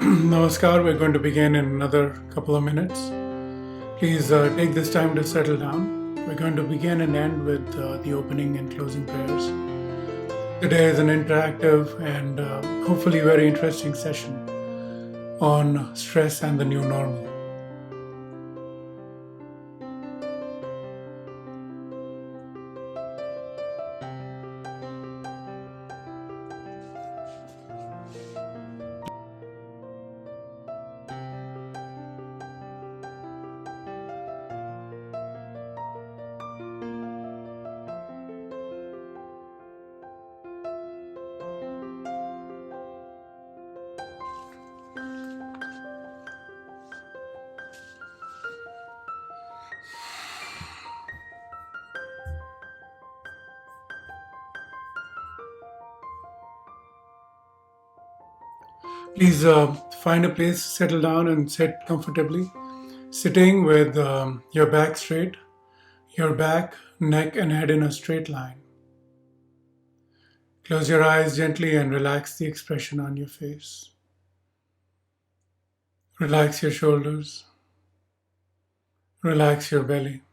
Namaskar, we're going to begin in another couple of minutes. Please take this time to settle down. We're going to begin and end with the opening and closing prayers. Today is an interactive and hopefully very interesting session on stress and the new normal. Please find a place, settle down, and sit comfortably. Sitting with your back straight, your back, neck, and head in a straight line. Close your eyes gently and relax the expression on your face. Relax your shoulders. Relax your belly.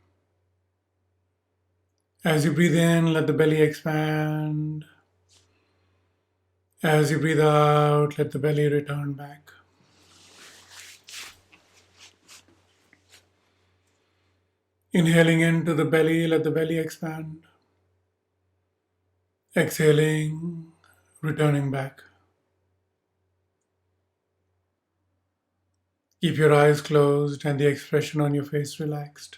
As you breathe in, let the belly expand. As you breathe out, let the belly return back. Inhaling into the belly, let the belly expand. Exhaling, returning back. Keep your eyes closed and the expression on your face relaxed.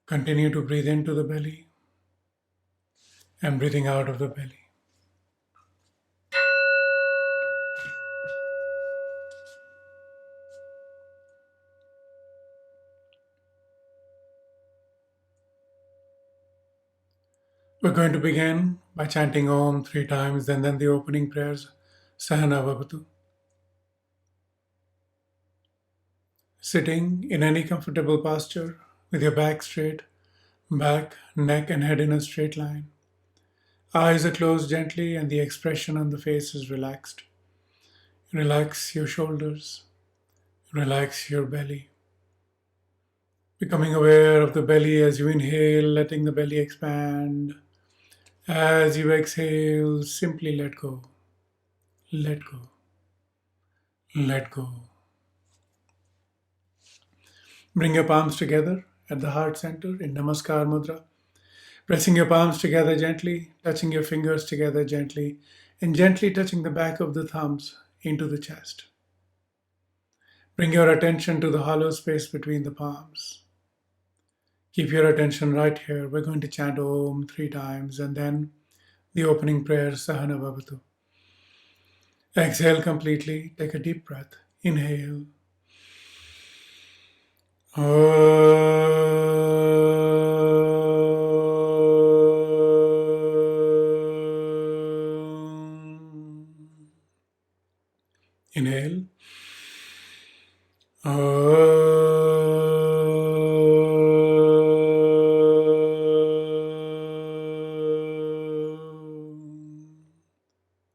Continue to breathe into the belly and breathing out of the belly. We're going to begin by chanting Om 3 times and then the opening prayers, Sahana Bhavatu. Sitting in any comfortable posture with your back straight, back, neck, and head in a straight line. Eyes are closed gently and the expression on the face is relaxed. Relax your shoulders. Relax your belly. Becoming aware of the belly as you inhale, letting the belly expand. As you exhale, simply let go. Let go. Let go. Bring your palms together at the heart center in Namaskar Mudra. Pressing your palms together gently, touching your fingers together gently, and gently touching the back of the thumbs into the chest. Bring your attention to the hollow space between the palms. Keep your attention right here. We're going to chant Om 3 times and then the opening prayer, Sahana Bhavatu. Exhale completely. Take a deep breath. Inhale. Inhale.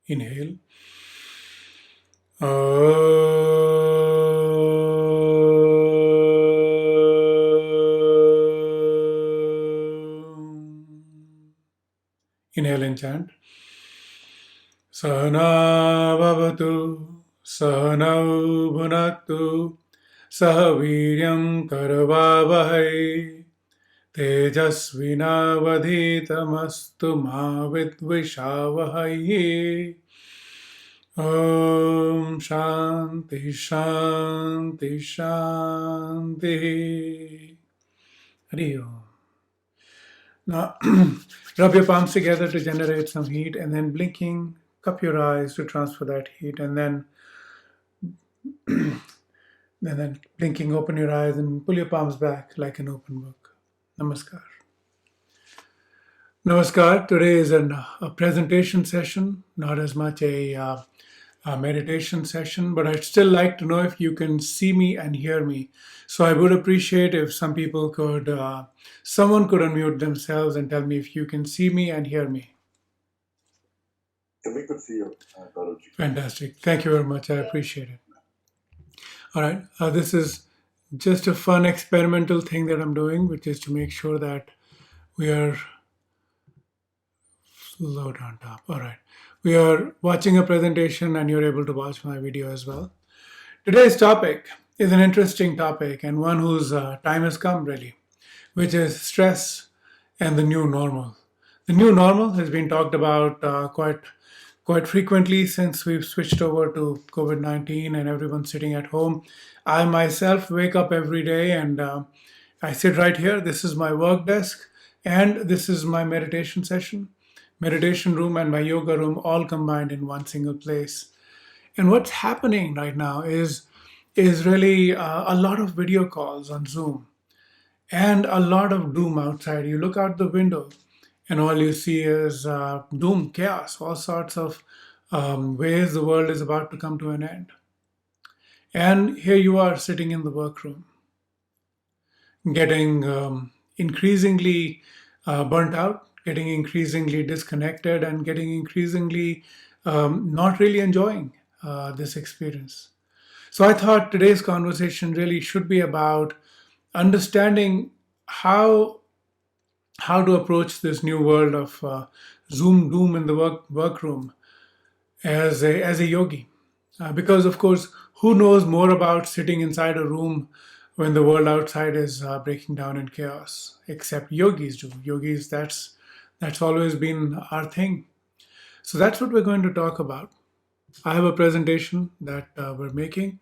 Inhale. Inhale and chant. Sahana Bhavatu, Sahanau Bhunaktu, Sahaviryam Karavavahai, Tejasvinavadhitamastu ma vidvishavahai. Om Shanti Shanti Shanti. Hari Om. Now, rub your palms together to generate some heat and then blinking, cup your eyes to transfer that heat and then blinking, open your eyes and pull your palms back like an open book. Namaskar. Namaskar. Today is a presentation session, not as much a meditation session, but I'd still like to know if you can see me and hear me. So I would appreciate if someone could unmute themselves and tell me if you can see me and hear me. Fantastic. Thank you very much. I appreciate it. All right. This is just a fun experimental thing that I'm doing, which is to make sure that we are load on top. All right. We are watching a presentation and you're able to watch my video as well. Today's topic is an interesting topic and one whose time has come, really, which is stress and the new normal. The new normal has been talked about quite frequently since we've switched over to COVID-19 and everyone's sitting at home. I myself wake up every day and I sit right here. This is my work desk and this is my meditation session, meditation room, and my yoga room all combined in one single place. And what's happening right now is really a lot of video calls on Zoom and a lot of doom outside. You look out the window, and all you see is doom, chaos, all sorts of ways the world is about to come to an end. And here you are sitting in the workroom, getting increasingly burnt out, getting increasingly disconnected, and getting increasingly not really enjoying this experience. So I thought today's conversation really should be about understanding how to approach this new world of Zoom doom in the workroom as a yogi. Because, of course, who knows more about sitting inside a room when the world outside is breaking down in chaos, except yogis do. Yogis, that's always been our thing. So that's what we're going to talk about. I have a presentation that we're making,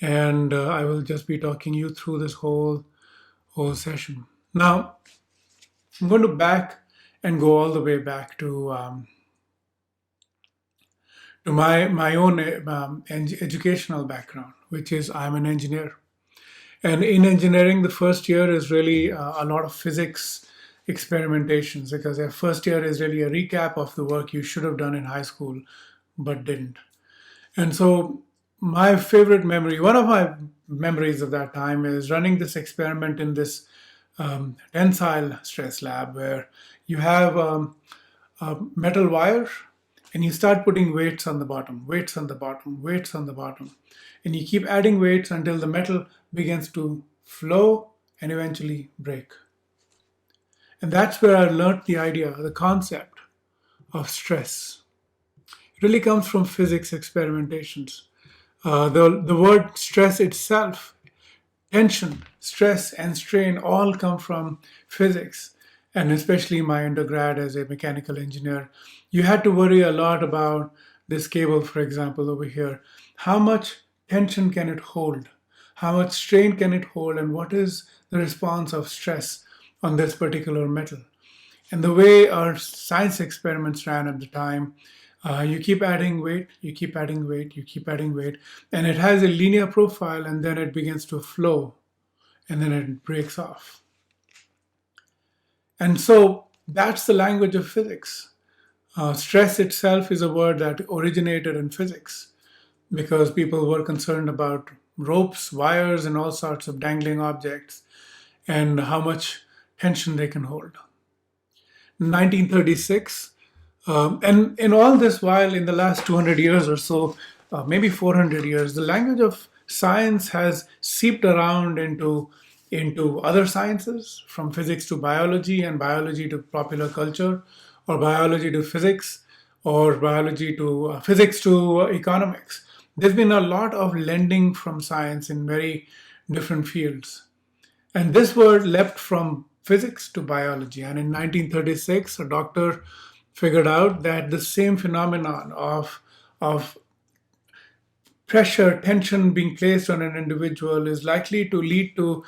and I will just be talking you through this whole session. Now, I'm going to back and go all the way back to my own educational background, which is I'm an engineer. And in engineering, the first year is really a lot of physics experimentations because the first year is really a recap of the work you should have done in high school but didn't. And so, my favorite memory, one of my memories of that time, is running this experiment in this tensile stress lab where you have a metal wire and you start putting weights on the bottom, weights on the bottom, weights on the bottom. And you keep adding weights until the metal begins to flow and eventually break. And that's where I learned the idea, the concept of stress. It really comes from physics experimentations. The word stress itself, tension, stress, and strain all come from physics. And especially my undergrad as a mechanical engineer, you had to worry a lot about this cable, for example, over here. How much tension can it hold? How much strain can it hold? And what is the response of stress on this particular metal? And the way our science experiments ran at the time, you keep adding weight, you keep adding weight, you keep adding weight, and it has a linear profile, and then it begins to flow, and then it breaks off. And so that's the language of physics. Stress itself is a word that originated in physics because people were concerned about ropes, wires, and all sorts of dangling objects and how much tension they can hold. 1936, and in all this while, in the last 200 years or so, maybe 400 years, the language of science has seeped around into other sciences, from physics to biology, and biology to popular culture, or biology to physics, or biology to physics to economics. There's been a lot of lending from science in very different fields. And this word leapt from physics to biology. And in 1936, a doctor figured out that the same phenomenon of pressure, tension being placed on an individual is likely to lead to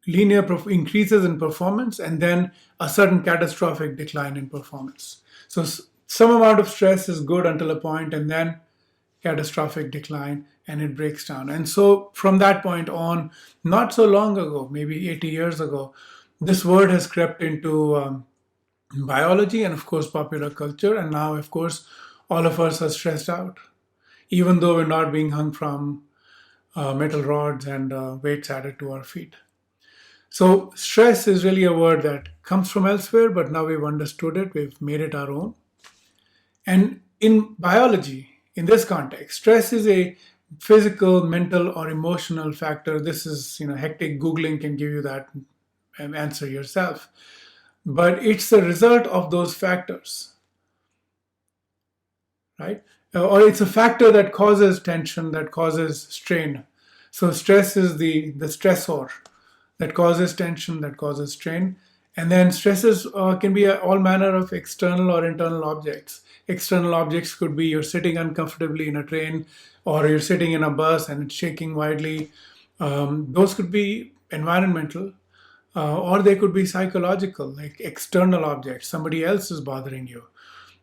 linear increases in performance and then a sudden catastrophic decline in performance. So some amount of stress is good until a point, and then catastrophic decline, and it breaks down. And so from that point on, not so long ago, maybe 80 years ago, this word has crept into biology and, of course, popular culture. And now, of course, all of us are stressed out, even though we're not being hung from metal rods and weights added to our feet. So stress is really a word that comes from elsewhere, but now we've understood it, we've made it our own. And in biology, in this context, stress is a physical, mental, or emotional factor. This is, hectic Googling can give you that answer yourself. But it's the result of those factors, right? Or it's a factor that causes tension, that causes strain. So stress is the stressor that causes tension, that causes strain. And then stresses can be all manner of external or internal objects. External objects could be you're sitting uncomfortably in a train, or you're sitting in a bus and it's shaking widely. Those could be environmental, or they could be psychological, like external objects. Somebody else is bothering you,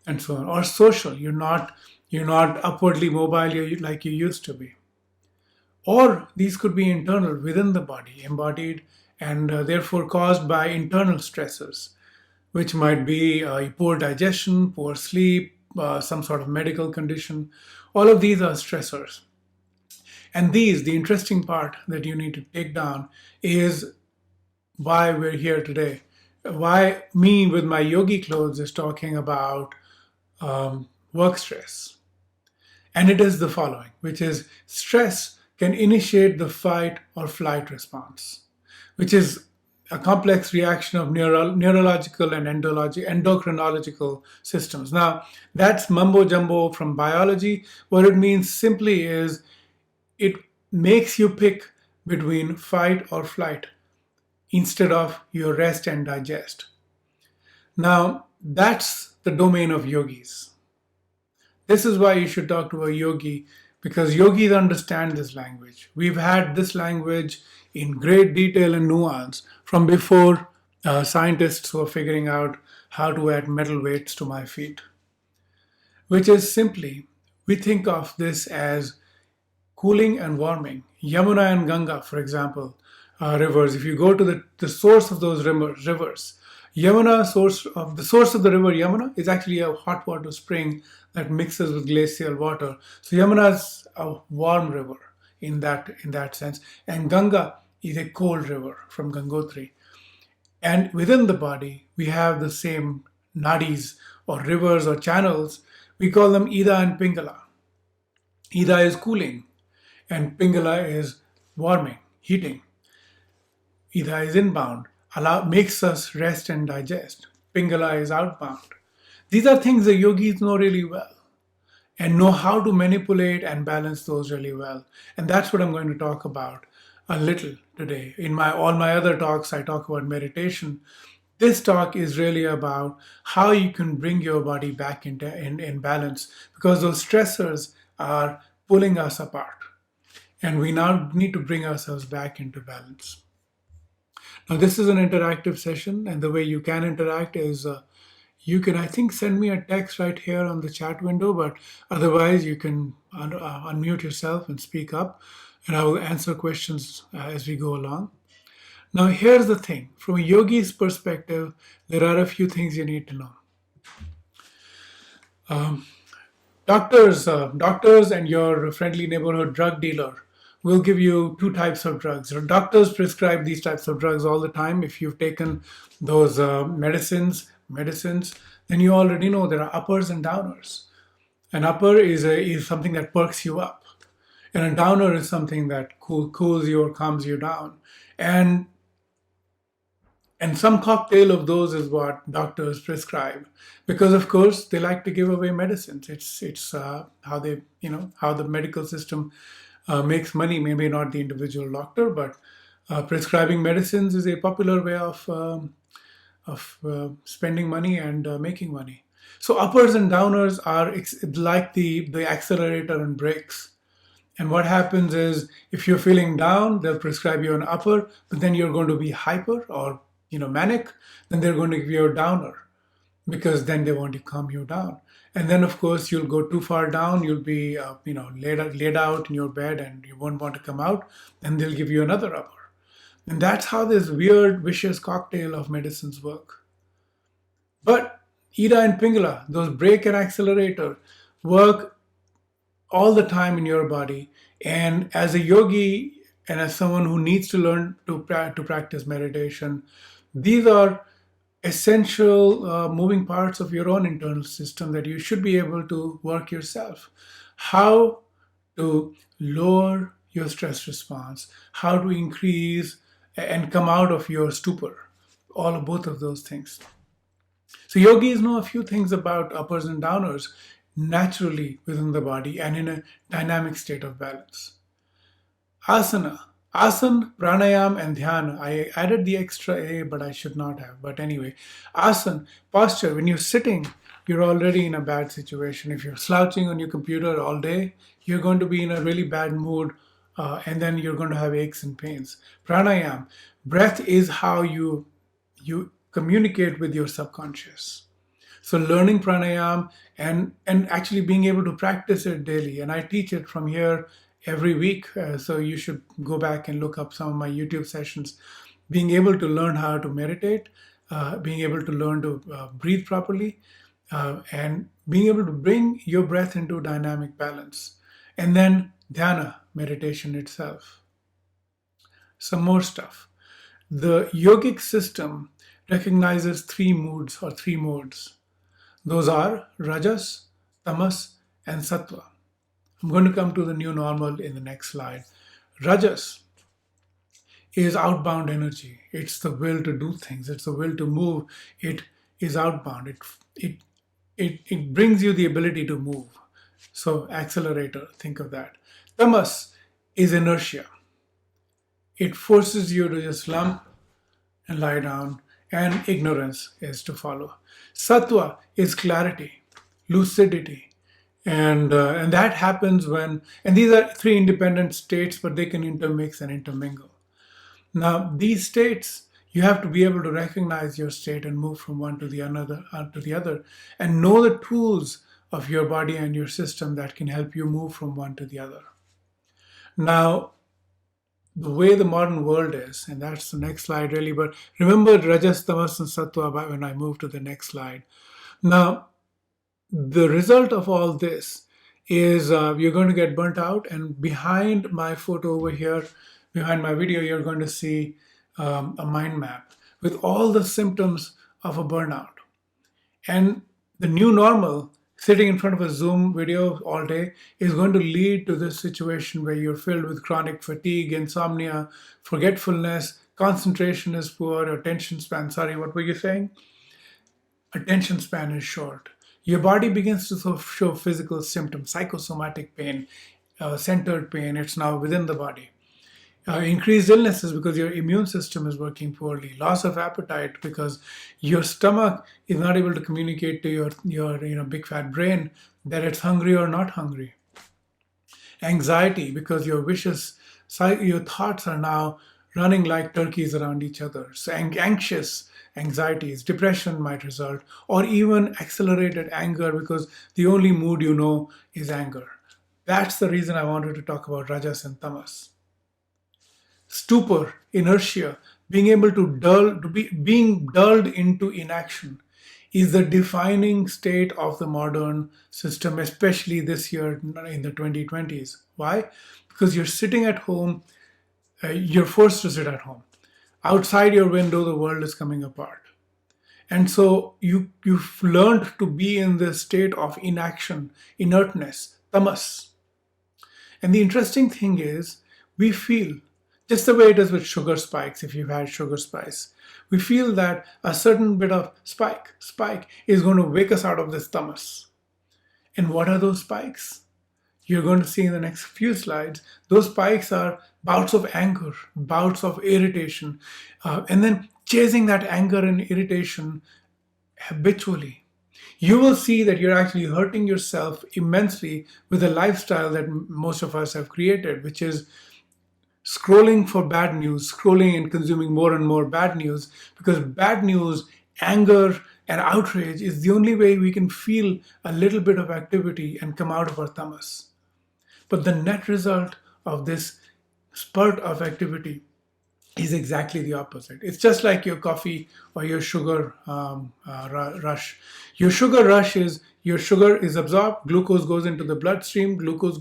and so on. Or social. You're not upwardly mobile like you used to be. Or these could be internal, within the body, embodied, and therefore caused by internal stressors, which might be poor digestion, poor sleep, some sort of medical condition. All of these are stressors. And the interesting part that you need to take down is why we're here today. Why me with my yogi clothes is talking about work stress. And it is the following, which is stress can initiate the fight or flight response, which is a complex reaction of neurological and endocrinological systems. Now, that's mumbo jumbo from biology. What it means simply is it makes you pick between fight or flight instead of your rest and digest. Now, that's the domain of yogis. This is why you should talk to a yogi, because yogis understand this language. We've had this language in great detail and nuance from before scientists were figuring out how to add metal weights to my feet, which is simply, we think of this as cooling and warming. Yamuna and Ganga, for example, rivers. If you go to the source of those rivers, the source of the river Yamuna is actually a hot water spring that mixes with glacial water. So Yamuna is a warm river in that sense, and Ganga is a cold river from Gangotri. And within the body, we have the same nadis or rivers or channels. We call them Ida and Pingala. Ida is cooling, and Pingala is warming, heating. Ida is inbound, makes us rest and digest. Pingala is outbound. These are things the yogis know really well and know how to manipulate and balance those really well. And that's what I'm going to talk about a little today. In my all my other talks, I talk about meditation. This talk is really about how you can bring your body back in balance, because those stressors are pulling us apart. And we now need to bring ourselves back into balance. Now, this is an interactive session, and the way you can interact is you can, I think, send me a text right here on the chat window, but otherwise, you can unmute yourself and speak up, and I will answer questions as we go along. Now, here's the thing, from a yogi's perspective, there are a few things you need to know. Doctors and your friendly neighborhood drug dealer will give you two types of drugs. Doctors prescribe these types of drugs all the time. If you've taken those medicines, then you already know there are uppers and downers. An upper is something that perks you up, and a downer is something that cools you or calms you down. And some cocktail of those is what doctors prescribe, because of course they like to give away medicines. It's how they how the medical system makes money. Maybe not the individual doctor, but prescribing medicines is a popular way of spending money and making money. So uppers and downers are like the accelerator and brakes. And what happens is, if you're feeling down, they'll prescribe you an upper, but then you're going to be hyper or manic, then they're going to give you a downer, because then they want to calm you down. And then, of course, you'll go too far down, you'll be laid out in your bed and you won't want to come out, and they'll give you another upper. And that's how this weird, vicious cocktail of medicines work. But Ida and Pingala, those brake and accelerator, work all the time in your body. And as a yogi and as someone who needs to learn to practice meditation, these are essential moving parts of your own internal system that you should be able to work yourself. How to lower your stress response, how to increase and come out of your stupor, all of both of those things. So yogis know a few things about uppers and downers naturally within the body and in a dynamic state of balance. Asana. Asana, pranayam, and dhyana. I added the extra A, but I should not have. But anyway, asana, posture. When you're sitting, you're already in a bad situation. If you're slouching on your computer all day, you're going to be in a really bad mood, and then you're going to have aches and pains. Pranayam. Breath is how you communicate with your subconscious. So learning pranayam and actually being able to practice it daily, and I teach it from here every week. So you should go back and look up some of my YouTube sessions. Being able to learn how to meditate, being able to learn to breathe properly, and being able to bring your breath into dynamic balance, and then dhyana meditation itself. Some more stuff. The yogic system recognizes three moods or three modes. Those are rajas, tamas, and sattva. I'm going to come to the new normal in the next slide. Rajas is outbound energy. It's the will to do things. It's the will to move. It is outbound. It it brings you the ability to move. So accelerator, think of that. Tamas is inertia. It forces you to just slump and lie down, and ignorance is to follow. Sattva is clarity, lucidity, and that happens when, and these are three independent states, but they can intermix and intermingle. Now, these states, you have to be able to recognize your state and move from one to the another to the other, and know the tools of your body and your system that can help you move from one to the other. Now, the way the modern world is, and that's the next slide really, but remember Rajas, Tamas, and Sattva when I move to the next slide. Now, the result of all this is you're going to get burnt out, and behind my photo over here, behind my video, you're going to see a mind map with all the symptoms of a burnout. And the new normal, sitting in front of a Zoom video all day, is going to lead to this situation where you're filled with chronic fatigue, insomnia, forgetfulness, concentration is poor, attention span. Sorry, what were you saying? Attention span is short. Your body begins to show physical symptoms, psychosomatic pain, centered pain. It's now within the body. Increased illnesses because your immune system is working poorly. Loss of appetite because your stomach is not able to communicate to your big fat brain that it's hungry or not hungry. Anxiety because your thoughts are now running like turkeys around each other. So anxious anxieties, depression might result, or even accelerated anger because the only mood you know is anger. That's the reason I wanted to talk about rajas and tamas. Stupor, inertia, being dulled into inaction is the defining state of the modern system, especially this year in the 2020s. Why? Because you're sitting at home, you're forced to sit at home. Outside your window, the world is coming apart. And so you've learned to be in this state of inaction, inertness, tamas. And the interesting thing is, we feel, just the way it is with sugar spikes, if you've had sugar spikes, we feel that a certain bit of spike is going to wake us out of this tamas. And what are those spikes? You're going to see in the next few slides. Those spikes are bouts of anger, bouts of irritation, and then chasing that anger and irritation habitually. You will see that you're actually hurting yourself immensely with the lifestyle that most of us have created, which is scrolling for bad news, scrolling and consuming more and more bad news, because bad news, anger, and outrage is the only way we can feel a little bit of activity and come out of our tamas. But the net result of this spurt of activity is exactly the opposite. It's just like your coffee or your sugar rush. Your sugar rush is your sugar is absorbed, glucose goes into the bloodstream, glucose,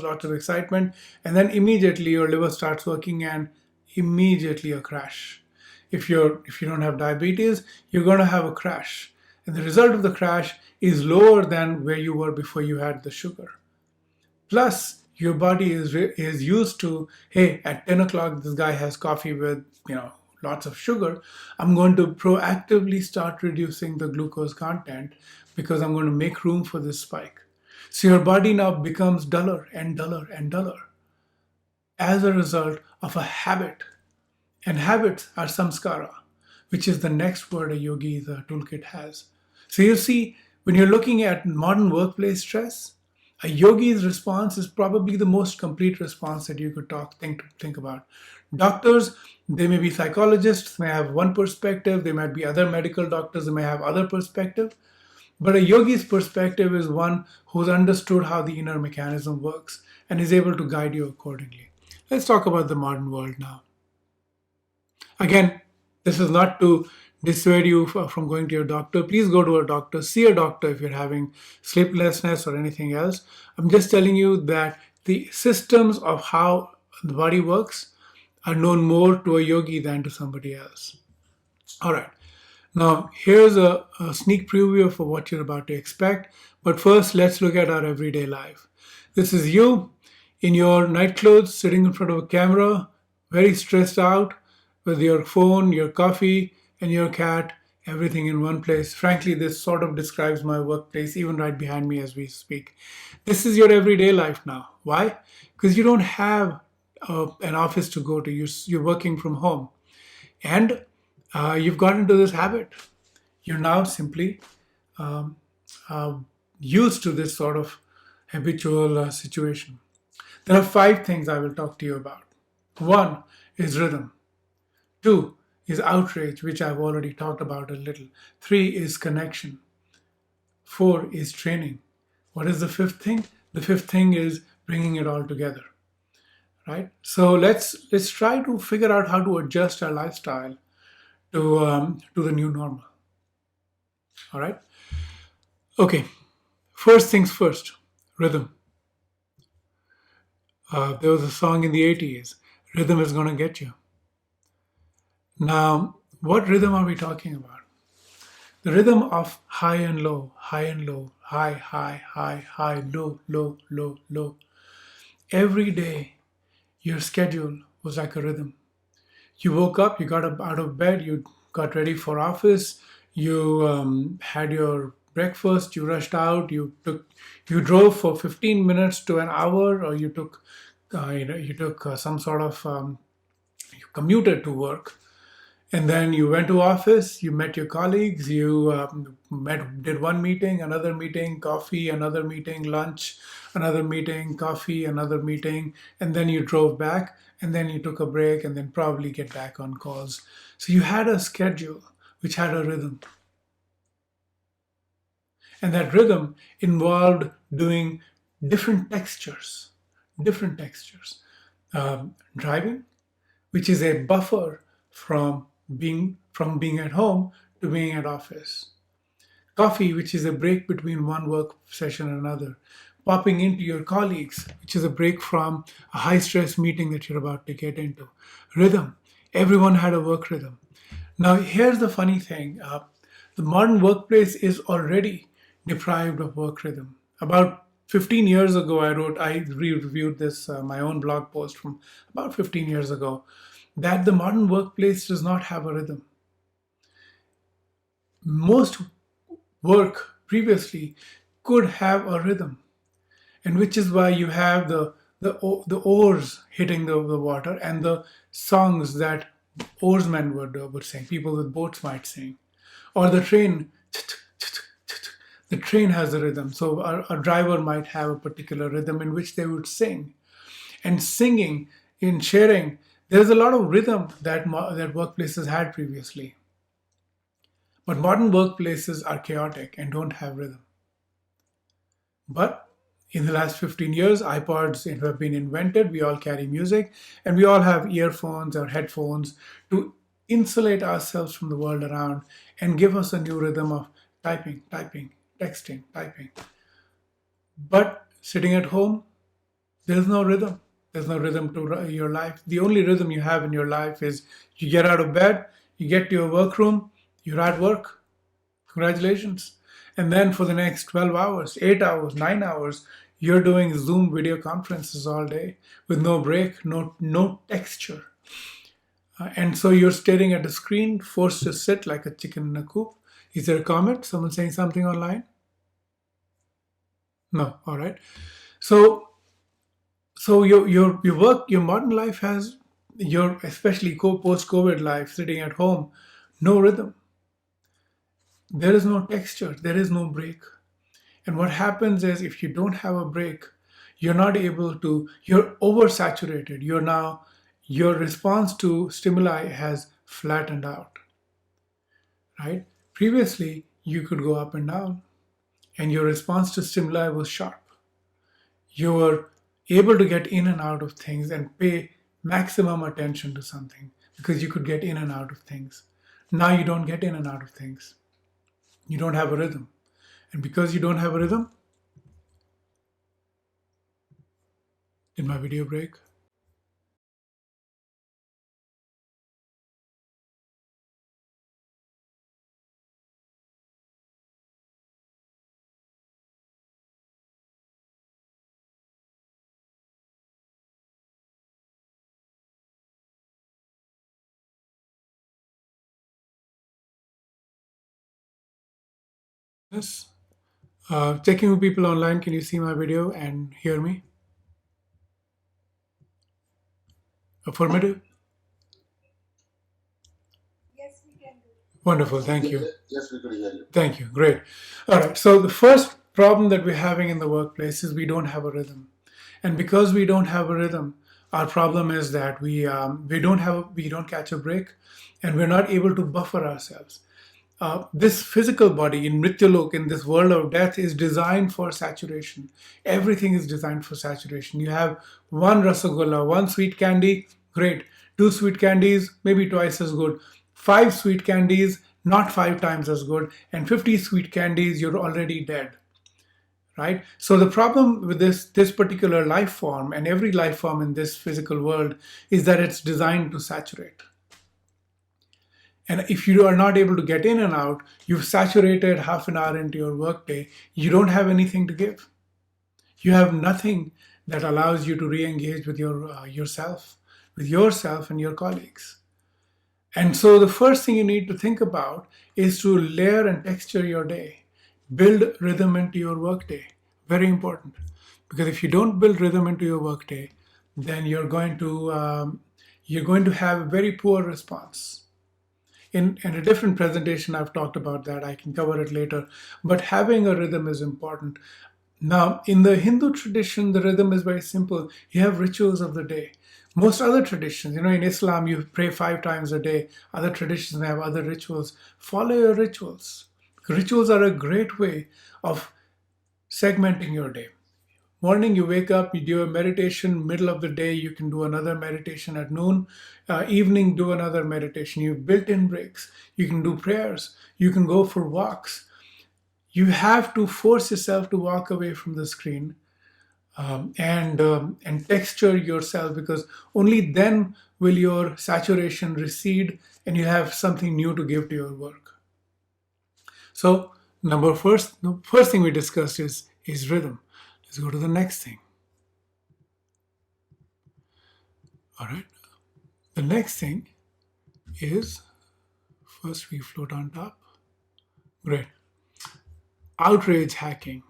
lots of excitement, and then immediately your liver starts working and immediately a crash. If you don't have diabetes, you're going to have a crash. And the result of the crash is lower than where you were before you had the sugar. Plus, your body is used to, hey, at 10 o'clock, this guy has coffee with, lots of sugar. I'm going to proactively start reducing the glucose content because I'm going to make room for this spike. So your body now becomes duller and duller and duller as a result of a habit. And habits are samskara, which is the next word a yogi's toolkit has. So you see, when you're looking at modern workplace stress, a yogi's response is probably the most complete response that you could think about. Doctors, they may be psychologists, may have one perspective, they might be other medical doctors, they may have other perspective. But a yogi's perspective is one who's understood how the inner mechanism works and is able to guide you accordingly. Let's talk about the modern world now. Again, this is not to dissuade you from going to your doctor. Please go to a doctor, see a doctor if you're having sleeplessness or anything else. I'm just telling you that the systems of how the body works are known more to a yogi than to somebody else. All right. Now, here's a sneak preview of what you're about to expect. But first, let's look at our everyday life. This is you in your night clothes, sitting in front of a camera, very stressed out, with your phone, your coffee, and your cat, everything in one place. Frankly, this sort of describes my workplace, even right behind me as we speak. This is your everyday life now. Why? Because you don't have an office to go to. You're working from home. And you've got into this habit. You're now simply um, used to this sort of habitual situation. There are 5 things I will talk to you about. 1 is rhythm. 2 is outrage, which I've already talked about a little. 3 is connection. 4 is training. What is the 5th thing? The 5th thing is bringing it all together. Right? So let's try to figure out how to adjust our lifestyle to the new normal. All right. Okay. First things first. Rhythm. There was a song in the 80s. Rhythm is going to get you. Now, what rhythm are we talking about? The rhythm of high and low, high and low, high, high, high, high, low, low, low, low. Every day, your schedule was like a rhythm. You woke up, you got up out of bed, you got ready for office, you had your breakfast, you rushed out, you drove for 15 minutes to an hour, or you took some sort of you commuted to work. And then you went to office, you met your colleagues, you did one meeting, another meeting, coffee, another meeting, lunch, another meeting, coffee, another meeting, and then you drove back, and then you took a break, and then probably get back on calls. So you had a schedule which had a rhythm. And that rhythm involved doing different textures. Driving, which is a buffer from being at home to being at office. Coffee, which is a break between one work session and another. Popping into your colleagues, which is a break from a high stress meeting that you're about to get into. Rhythm. Everyone had a work rhythm. Now, here's the funny thing. The modern workplace is already deprived of work rhythm. About 15 years ago, I reviewed this, my own blog post from about 15 years ago, that the modern workplace does not have a rhythm. Most work previously could have a rhythm, and which is why you have the oars hitting the water and the songs that oarsmen would sing, people with boats might sing, or the train. The train has a rhythm, so a driver might have a particular rhythm in which they would sing. And singing, in sharing, there's a lot of rhythm that workplaces had previously. But modern workplaces are chaotic and don't have rhythm. But in the last 15 years, iPods have been invented. We all carry music, and we all have earphones or headphones to insulate ourselves from the world around and give us a new rhythm of typing, texting, typing. But sitting at home, there's no rhythm. There's no rhythm to your life. The only rhythm you have in your life is you get out of bed, You get to your workroom, you're at work. Congratulations. And then for the next 12 hours, 8 hours, 9 hours, you're doing Zoom video conferences all day with no break, no texture. And so you're staring at a screen, forced to sit like a chicken in a coop. Is there a comment? Someone saying something online? No. All right. So your work, your modern life has your especially post COVID life, sitting at home, no rhythm. There is no texture. There is no break. And what happens is if you don't have a break, you're not able to. You're oversaturated. Your response to stimuli has flattened out. Right? Previously, you could go up and down, and your response to stimuli was sharp. You were able to get in and out of things and pay maximum attention to something because you could get in and out of things. Now you don't get in and out of things. You don't have a rhythm. And because you don't have a rhythm, did my video break? Yes. Checking with people online, can you see my video and hear me? Affirmative? Wonderful, thank you. Yes, we could hear you. Thank you, great. All right, so the first problem that we're having in the workplace is we don't have a rhythm. And because we don't have a rhythm, our problem is that we don't catch a break, and we're not able to buffer ourselves. This physical body in Mrityalok, in this world of death, is designed for saturation. Everything is designed for saturation. You have one rasagolla, one sweet candy, great. Two sweet candies, maybe twice as good. Five sweet candies, not five times as good. And 50 sweet candies, you're already dead. Right? So the problem with this particular life form and every life form in this physical world is that it's designed to saturate. And if you are not able to get in and out, you've saturated half an hour into your workday, you don't have anything to give. You have nothing that allows you to re-engage with yourself and your colleagues. And so the first thing you need to think about is to layer and texture your day. Build rhythm into your workday. Very important. Because if you don't build rhythm into your workday, then you're going to have a very poor response. In a different presentation, I've talked about that. I can cover it later. But having a rhythm is important. Now, in the Hindu tradition, the rhythm is very simple. You have rituals of the day. Most other traditions, in Islam, you pray 5 times a day. Other traditions have other rituals. Follow your rituals. Rituals are a great way of segmenting your day. Morning, you wake up, you do a meditation. Middle of the day, you can do another meditation at noon. Evening, do another meditation. You've built in breaks. You can do prayers. You can go for walks. You have to force yourself to walk away from the screen and texture yourself, because only then will your saturation recede and you have something new to give to your work. So, the first thing we discussed is rhythm. Let's go to the next thing. All right. The next thing is, first we float on top. Great. Outrage hacking.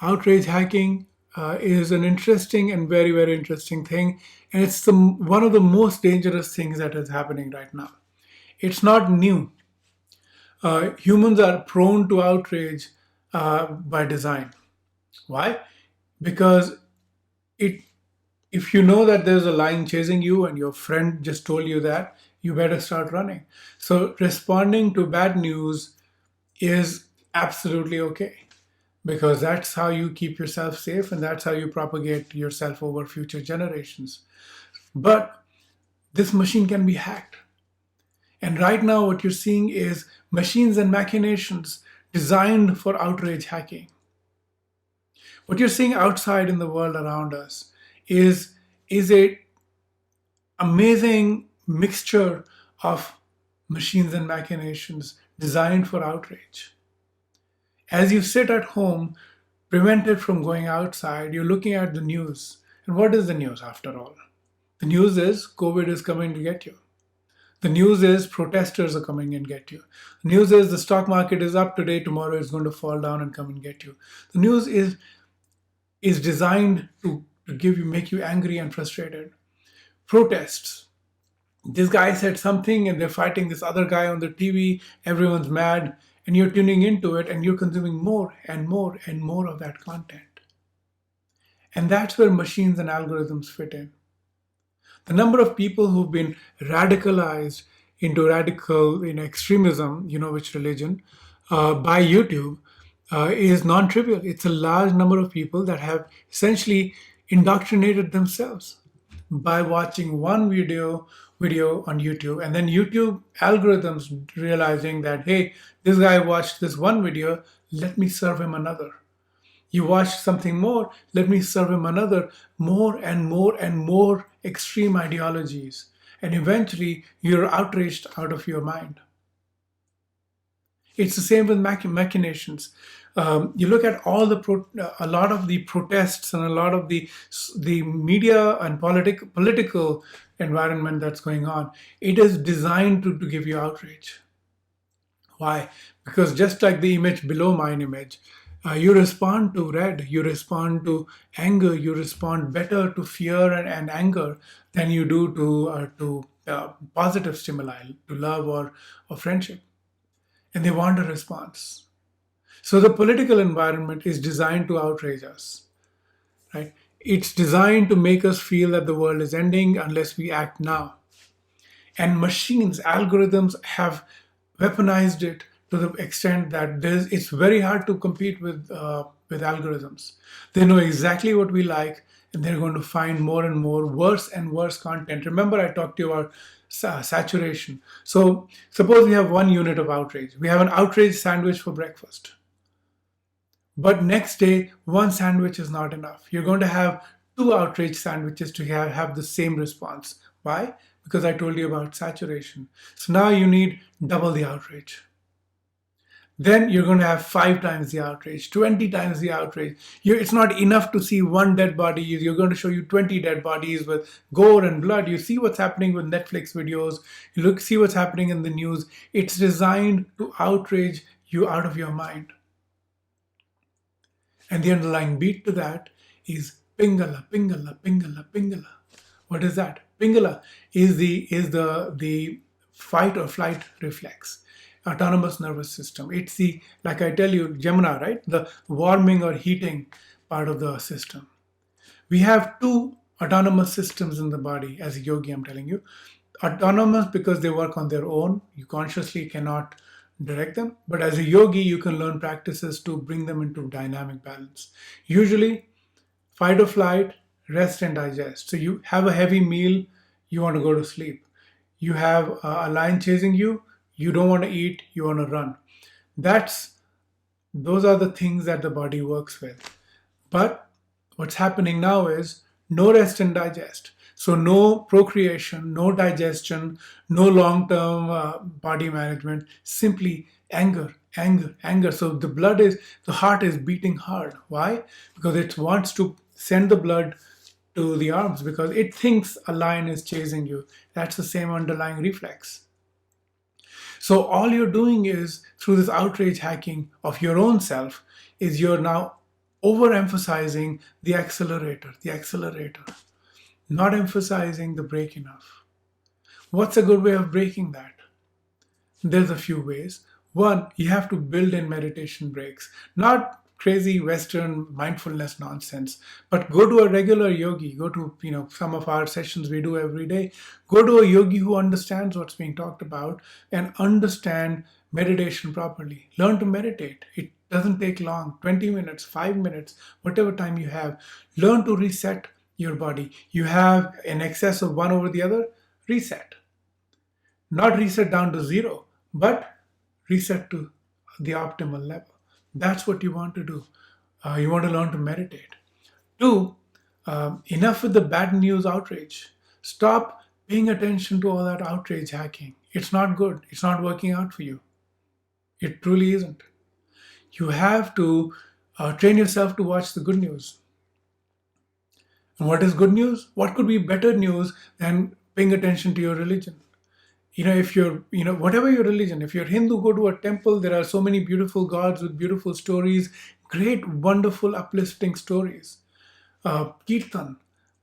Outrage hacking is an interesting and very, very interesting thing. And it's one of the most dangerous things that is happening right now. It's not new. Humans are prone to outrage by design. Why? Because if you know that there's a lion chasing you and your friend just told you that, you better start running. So responding to bad news is absolutely okay, because that's how you keep yourself safe and that's how you propagate yourself over future generations. But this machine can be hacked. And right now, what you're seeing is machines and machinations designed for outrage hacking. What you're seeing outside in the world around us is a amazing mixture of Machines and machinations designed for outrage. As you sit at home, prevented from going outside, you're looking at the news. And what is the news after all? The news is COVID is coming to get you. The news is protesters are coming and get you. The news is the stock market is up today, tomorrow it's going to fall down and come and get you. The news is designed to give you make you angry and frustrated. Protests. This guy said something and they're fighting this other guy on the TV, everyone's mad, and you're tuning into it and you're consuming more and more and more of that content. And that's where machines and algorithms fit in. The number of people who've been radicalized into radical extremism, which religion, by YouTube is non-trivial. It's a large number of people that have essentially indoctrinated themselves by watching one video on YouTube, and then YouTube algorithms realizing that, hey, this guy watched this one video, let me serve him another. You watch something more, let me serve him another, more and more and more extreme ideologies. And eventually, you're outraged out of your mind. It's the same with machinations. You look at a lot of the protests and a lot of the media and political environment that's going on. It is designed to give you outrage. Why? Because just like the image below mine image, you respond to red, you respond to anger, you respond better to fear and anger than you do to positive stimuli, to love or friendship. And they want a response. So the political environment is designed to outrage us, right? It's designed to make us feel that the world is ending unless we act now. And machines, algorithms have weaponized it to the extent that it's very hard to compete with algorithms. They know exactly what we like, and they're going to find more and more worse and worse content. Remember, I talked to you about saturation. So suppose we have 1 unit of outrage. We have an outrage sandwich for breakfast. But next day, one sandwich is not enough. You're going to have 2 outrage sandwiches to have the same response. Why? Because I told you about saturation. So now you need double the outrage. Then you're going to have 5 times the outrage, 20 times the outrage. It's not enough to see one dead body. You're going to show you 20 dead bodies with gore and blood. You see what's happening with Netflix videos. See what's happening in the news. It's designed to outrage you out of your mind. And the underlying beat to that is Pingala, Pingala, Pingala, Pingala. What is that? Pingala is the fight or flight reflex, autonomous nervous system. It's like I tell you, Gemini, right? The warming or heating part of the system. We have 2 autonomous systems in the body. As a yogi, I'm telling you. Autonomous because they work on their own. You consciously cannot direct them. But as a yogi, you can learn practices to bring them into dynamic balance. Usually, fight or flight, rest and digest. So you have a heavy meal, you want to go to sleep. You have a lion chasing you, you don't want to eat, you want to run. Those are the things that the body works with. But what's happening now is no rest and digest. So no procreation, no digestion, no long-term body management, simply anger, anger, anger. So the heart is beating hard. Why? Because it wants to send the blood to the arms because it thinks a lion is chasing you. That's the same underlying reflex. So all you're doing is, through this outrage hacking of your own self, is you're now overemphasizing the accelerator, not emphasizing the brake enough. What's a good way of breaking that? There's a few ways. One, you have to build in meditation breaks, not crazy Western mindfulness nonsense, but go to a regular yogi, go to some of our sessions we do every day, go to a yogi who understands what's being talked about and understand meditation properly. Learn to meditate. It doesn't take long, 20 minutes, 5 minutes, whatever time you have. Learn to reset your body. You have an excess of one over the other, reset. Not reset down to 0, but reset to the optimal level. That's what you want to do. You want to learn to meditate. 2, enough with the bad news outrage. Stop paying attention to all that outrage hacking. it's not good. It's not working out for you. It truly isn't. You have to train yourself to watch the good news. And what is good news? What could be better news than paying attention to your religion? If you're, whatever your religion, if you're Hindu, go to a temple. There are so many beautiful gods with beautiful stories, great, wonderful, uplifting stories. Kirtan,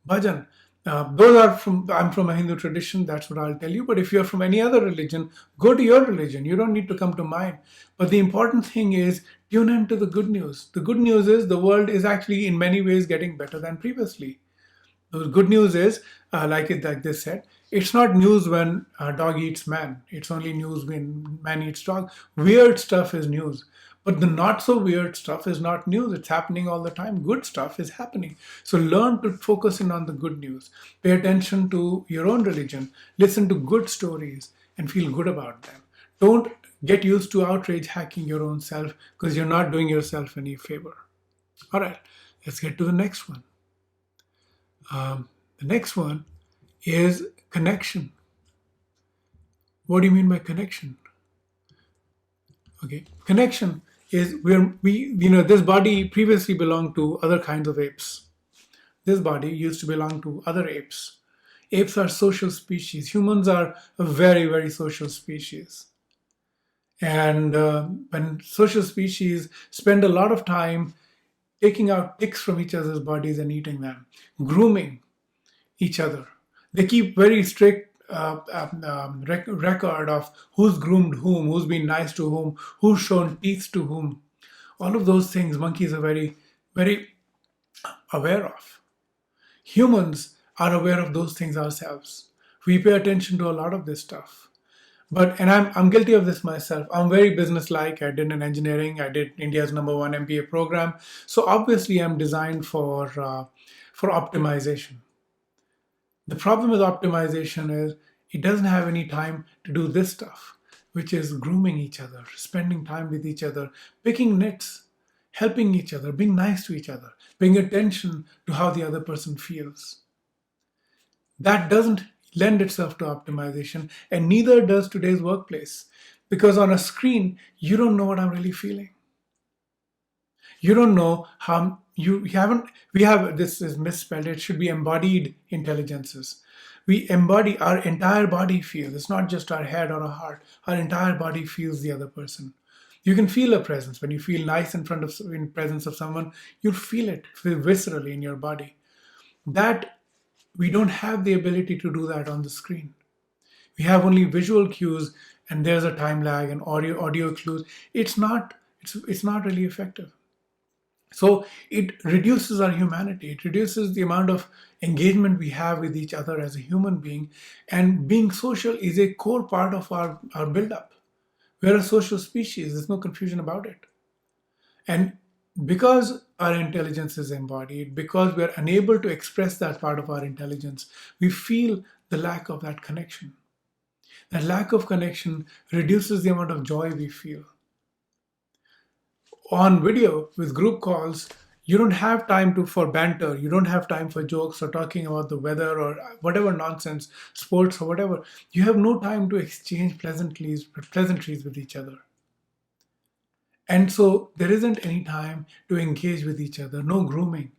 bhajan. Those are from, I'm from a Hindu tradition, that's what I'll tell you. But if you're from any other religion, go to your religion. You don't need to come to mine. But the important thing is tune into the good news. The good news is the world is actually in many ways getting better than previously. The good news is, like they said, it's not news when dog eats man. It's only news when man eats dog. Weird stuff is news. But the not so weird stuff is not news. It's happening all the time. Good stuff is happening. So learn to focus in on the good news. Pay attention to your own religion. Listen to good stories and feel good about them. Don't get used to outrage hacking your own self because you're not doing yourself any favor. All right, let's get to the next one. The next one is connection. What do you mean by connection? Okay, connection is where this body previously belonged to other kinds of apes. This body used to belong to other apes. Apes are social species. Humans are a very, very social species. And when social species spend a lot of time taking out ticks from each other's bodies and eating them, grooming each other. They keep very strict record of who's groomed whom, who's been nice to whom, who's shown teeth to whom. All of those things monkeys are very, very aware of. Humans are aware of those things ourselves. We pay attention to a lot of this stuff. And I'm guilty of this myself. I'm very business-like. I did an engineering. I did India's #1 MBA program. So obviously, I'm designed for optimization. The problem with optimization is it doesn't have any time to do this stuff, which is grooming each other, spending time with each other, picking nits, helping each other, being nice to each other, paying attention to how the other person feels. That doesn't lend itself to optimization, and neither does today's workplace. Because on a screen, you don't know what I'm really feeling. You don't know how you haven't. We have this is misspelled. It should be embodied intelligences. We embody our entire body feels. It's not just our head or our heart. Our entire body feels the other person. You can feel a presence when you feel nice in presence of someone. You feel it viscerally in your body. That we don't have the ability to do that on the screen. We have only visual cues, and there's a time lag and audio clues. It's not really effective. So it reduces our humanity. It reduces the amount of engagement we have with each other as a human being. And being social is a core part of our build-up. We're a social species. There's no confusion about it. And because our intelligence is embodied, because we're unable to express that part of our intelligence, we feel the lack of that connection. That lack of connection reduces the amount of joy we feel. On video with group calls, you don't have time for banter. You don't have time for jokes or talking about the weather or whatever nonsense, sports or whatever. You have no time to exchange pleasantries with each other. And so there isn't any time to engage with each other, no grooming.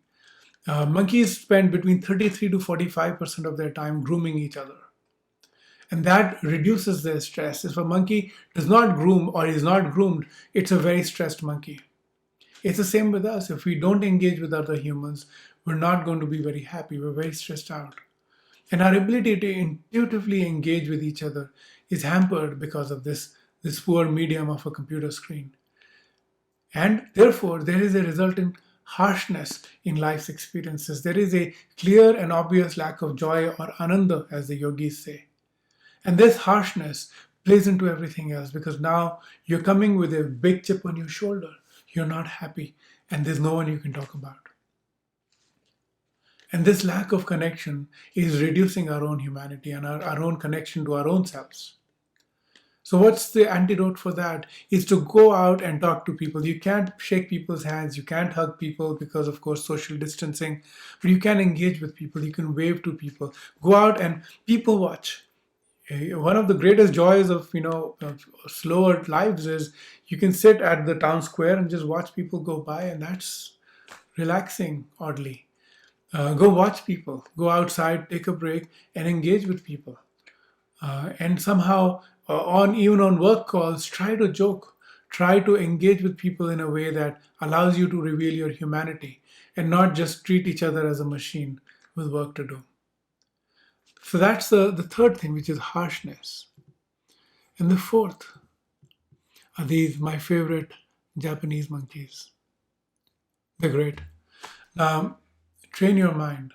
Monkeys spend between 33 to 45% of their time grooming each other. And that reduces their stress. If a monkey does not groom or is not groomed, it's a very stressed monkey. It's the same with us. If we don't engage with other humans, we're not going to be very happy. We're very stressed out. And our ability to intuitively engage with each other is hampered because of this poor medium of a computer screen. And therefore, there is a resultant harshness in life's experiences. There is a clear and obvious lack of joy or ananda, as the yogis say. And this harshness plays into everything else because now you're coming with a big chip on your shoulder. You're not happy, and there's no one you can talk about. And this lack of connection is reducing our own humanity and our own connection to our own selves. So what's the antidote for that? Is to go out and talk to people. You can't shake people's hands. You can't hug people because, of course, social distancing. But you can engage with people. You can wave to people. Go out and people watch. One of the greatest joys of slower lives is you can sit at the town square and just watch people go by, and that's relaxing. Oddly, go watch people, go outside, take a break, and engage with people. And somehow, on even on work calls, try to joke, try to engage with people in a way that allows you to reveal your humanity, and not just treat each other as a machine with work to do. So that's the third thing, which is harshness. And the fourth are these, my favorite Japanese monkeys. They're great. Now, train your mind.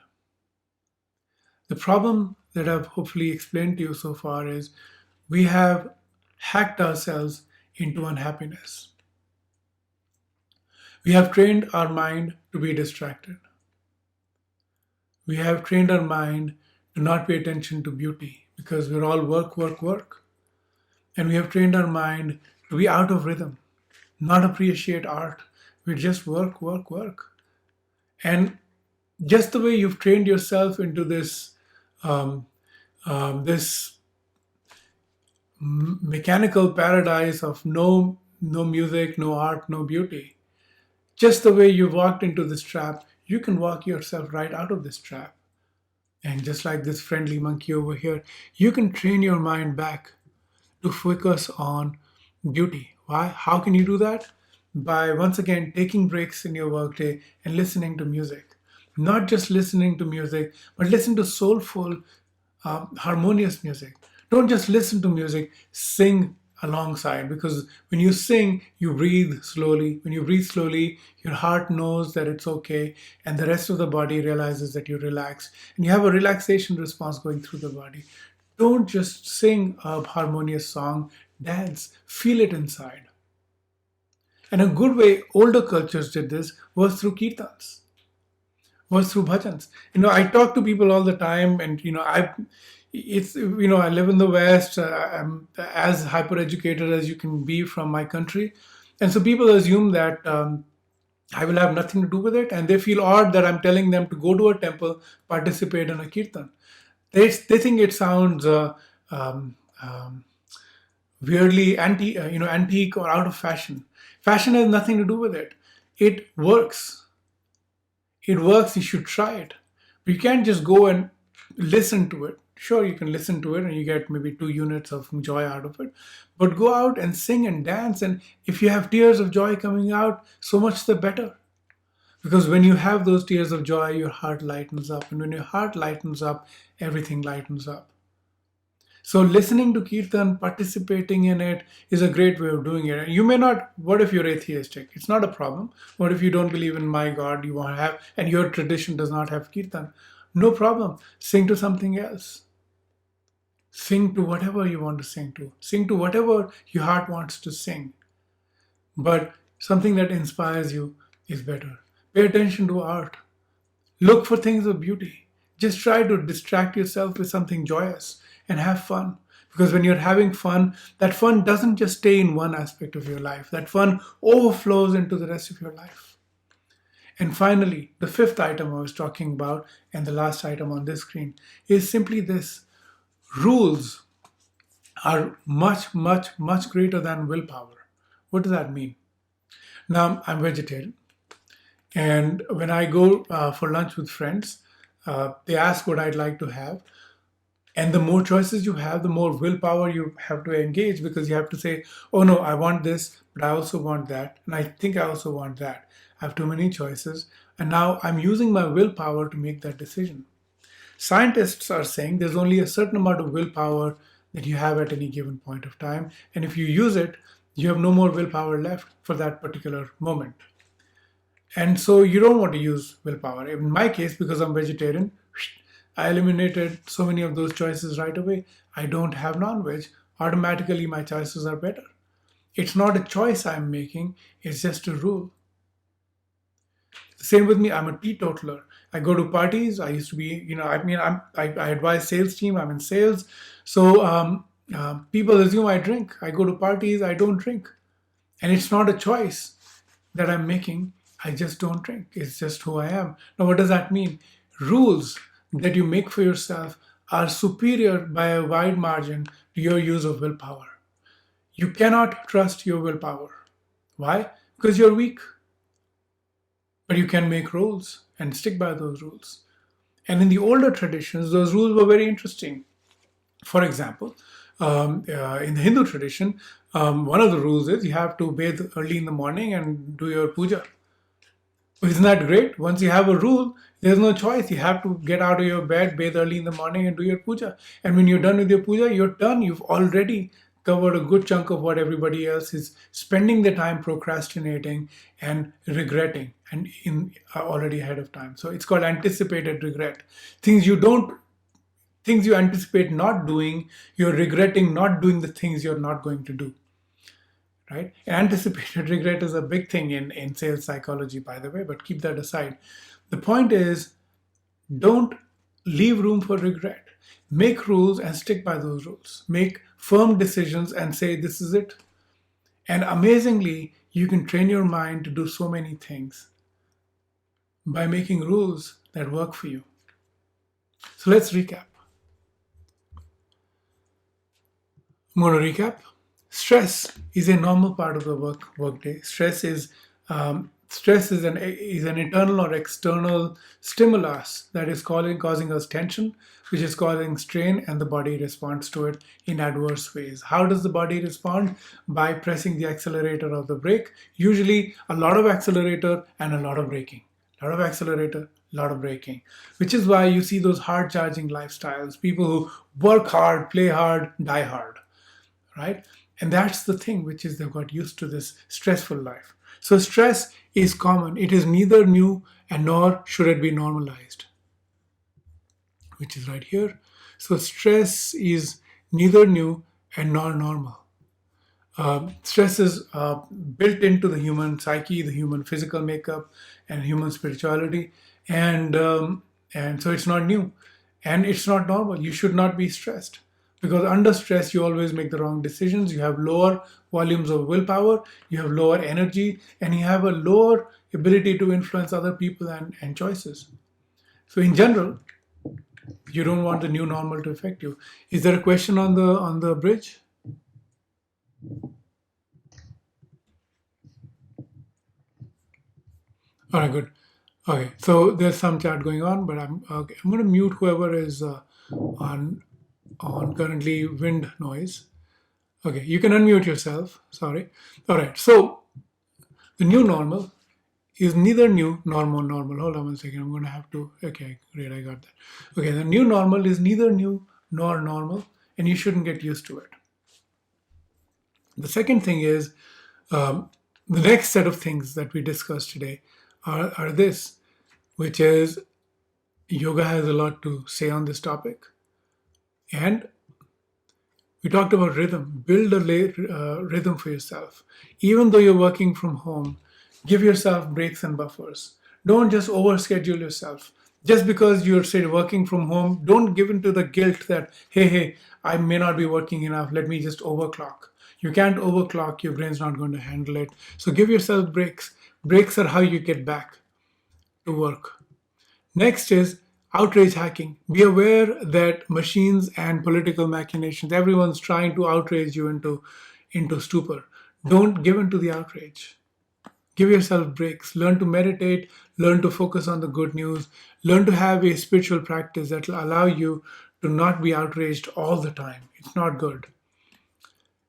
The problem that I've hopefully explained to you so far is we have hacked ourselves into unhappiness. We have trained our mind to be distracted. We have trained our mind to not pay attention to beauty because we're all work, work, work. And we have trained our mind to be out of rhythm, not appreciate art. We just work, work, work. And just the way you've trained yourself into um, this mechanical paradise of no music, no art, no beauty. Just the way you walked into this trap, you can walk yourself right out of this trap. And just like this friendly monkey over here, you can train your mind back to focus on beauty. Why? How can you do that? By once again taking breaks in your workday and listening to music. Not just listening to music, but listen to soulful, harmonious music. Don't just listen to music, sing alongside, because when you sing, you breathe slowly. When you breathe slowly, your heart knows that it's okay, and the rest of the body realizes that you relax, and you have a relaxation response going through the body. Don't just sing a harmonious song, dance, feel it inside. And a good way older cultures did this was through kirtans, was through bhajans. I talk to people all the time, and I live in the West. I'm as hyper educated as you can be from my country, and so people assume that I will have nothing to do with it, and they feel odd that I'm telling them to go to a temple, participate in a kirtan. They think it sounds um, um, weirdly antique or out of fashion. Fashion has nothing to do with it. It works. It works. You should try it. But you can't just go and listen to it. Sure, you can listen to it and you get maybe 2 units of joy out of it. But go out and sing and dance. And if you have tears of joy coming out, so much the better. Because when you have those tears of joy, your heart lightens up. And when your heart lightens up, everything lightens up. So listening to kirtan, participating in it is a great way of doing it. You may not, what if you're atheistic? It's not a problem. What if you don't believe in my God you want to have, and your tradition does not have kirtan? No problem. Sing to something else. Sing to whatever you want to sing to. Sing to whatever your heart wants to sing. But something that inspires you is better. Pay attention to art. Look for things of beauty. Just try to distract yourself with something joyous and have fun. Because when you're having fun, that fun doesn't just stay in one aspect of your life, that fun overflows into the rest of your life. And finally, the fifth item I was talking about, and the last item on this screen, is simply this: rules are much, much, much greater than willpower. What does that mean? Now, I'm vegetarian. And when I go for lunch with friends, they ask what I'd like to have. And the more choices you have, the more willpower you have to engage, because you have to say, oh no, I want this, but I also want that. And I think I also want that. I have too many choices. And now I'm using my willpower to make that decision. Scientists are saying there's only a certain amount of willpower that you have at any given point of time. And if you use it, you have no more willpower left for that particular moment. And so you don't want to use willpower. In my case, because I'm vegetarian, I eliminated so many of those choices right away. I don't have non-veg. Automatically, my choices are better. It's not a choice I'm making, it's just a rule. Same with me, I'm a teetotaler. I go to parties. I used to be, I advise sales team, I'm in sales. So people assume I drink. I go to parties, I don't drink. And it's not a choice that I'm making. I just don't drink. It's just who I am. Now, what does that mean? Rules that you make for yourself are superior by a wide margin to your use of willpower. You cannot trust your willpower. Why? Because you're weak. But you can make rules and stick by those rules. And in the older traditions, those rules were very interesting. For example, in the Hindu tradition, one of the rules is you have to bathe early in the morning and do your puja. Isn't that great? Once you have a rule, there's no choice. You have to get out of your bed, bathe early in the morning, and do your puja. And when you're done with your puja, you're done. You've already covered a good chunk of what everybody else is spending the time procrastinating and regretting, and in already ahead of time. So it's called anticipated regret. Things you don't, things you anticipate not doing, you're regretting not doing the things you're not going to do, right? Anticipated regret is a big thing in sales psychology, by the way, but keep that aside. The point is, don't leave room for regret. Make rules and stick by those rules. Make firm decisions and say, this is it. And amazingly, you can train your mind to do so many things by making rules that work for you. So let's recap. I'm going to recap. Stress is a normal part of the workday. Stress is an internal or external stimulus that is causing us tension, which is causing strain, and the body responds to it in adverse ways. How does the body respond? By pressing the accelerator of the brake. Usually, a lot of accelerator and a lot of braking. A lot of accelerator, a lot of braking. Which is why you see those hard charging lifestyles. People who work hard, play hard, die hard, right? And that's the thing, which is they've got used to this stressful life. So stress is common. It is neither new and nor should it be normalized, which is right here. So stress is neither new and nor normal. Stress is built into the human psyche, the human physical makeup, and human spirituality, and so it's not new, and it's not normal. You should not be stressed because under stress you always make the wrong decisions. You have lower volumes of willpower, you have lower energy, and you have a lower ability to influence other people and choices. So in general, you don't want the new normal to affect you. Is there a question on the bridge? All right, good. Okay, so there's some chat going on, but I'm going to mute whoever is on currently wind noise. Okay, you can unmute yourself. Sorry. All right. So the new normal is neither new nor more normal. Hold on one second. I'm going to have to. Okay, great. I got that. Okay, the new normal is neither new nor normal, and you shouldn't get used to it. The second thing is the next set of things that we discussed today are this, which is yoga has a lot to say on this topic. And we talked about rhythm. Build a rhythm for yourself. Even though you're working from home, give yourself breaks and buffers. Don't just overschedule yourself. Just because you're, say, working from home, don't give into the guilt that, hey, I may not be working enough. Let me just overclock. You can't overclock. Your brain's not going to handle it. So give yourself breaks. Breaks are how you get back to work. Next is outrage hacking. Be aware that machines and political machinations, everyone's trying to outrage you into stupor. Don't give in to the outrage. Give yourself breaks. Learn to meditate. Learn to focus on the good news. Learn to have a spiritual practice that will allow you to not be outraged all the time. It's not good.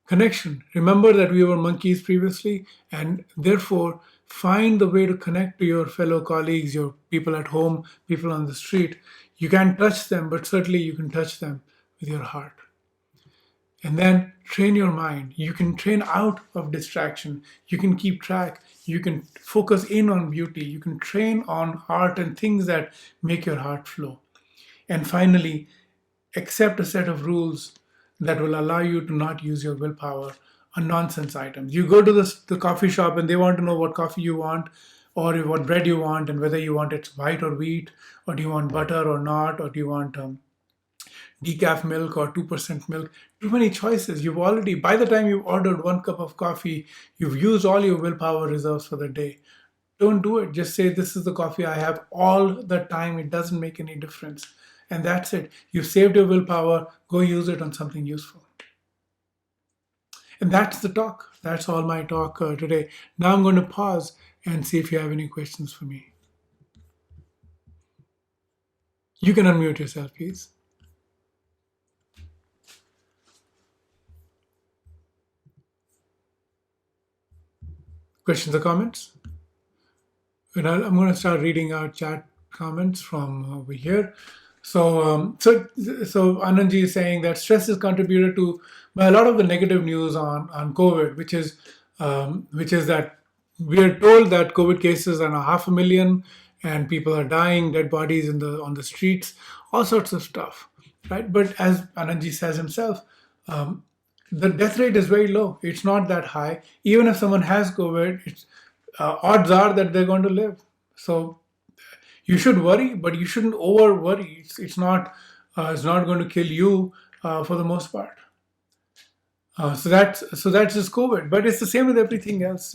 Connection. Remember that we were monkeys previously, and therefore find the way to connect to your fellow colleagues, your people at home, people on the street. You can't touch them, but certainly you can touch them with your heart. And then train your mind. You can train out of distraction. You can keep track. You can focus in on beauty. You can train on art and things that make your heart flow. And finally, accept a set of rules that will allow you to not use your willpower on nonsense items. You go to the coffee shop and they want to know what coffee you want or what bread you want and whether you want it white or wheat, or do you want butter or not, or do you want decaf milk or 2% milk. Too many choices. You've already, by the time you've ordered one cup of coffee, you've used all your willpower reserves for the day. Don't do it. Just say, this is the coffee I have all the time. It doesn't make any difference. and that's it. You've saved your willpower. Go use it on something useful. And that's the talk. That's all my talk today. Now I'm going to pause and see if you have any questions for me. You can unmute yourself, please. Questions or comments? And I'm going to start reading out chat comments from over here. So Anandji is saying that stress is contributed to by a lot of the negative news on COVID, which is that we are told that COVID cases are now 500,000 and people are dying, dead bodies on the streets, all sorts of stuff, right? But as Anandji says himself, um, the death rate is very low. It's not that high. Even if someone has COVID, odds are that they're going to live. So you should worry, but you shouldn't over worry. It's not going to kill you for the most part. So that's just COVID. But it's the same with everything else.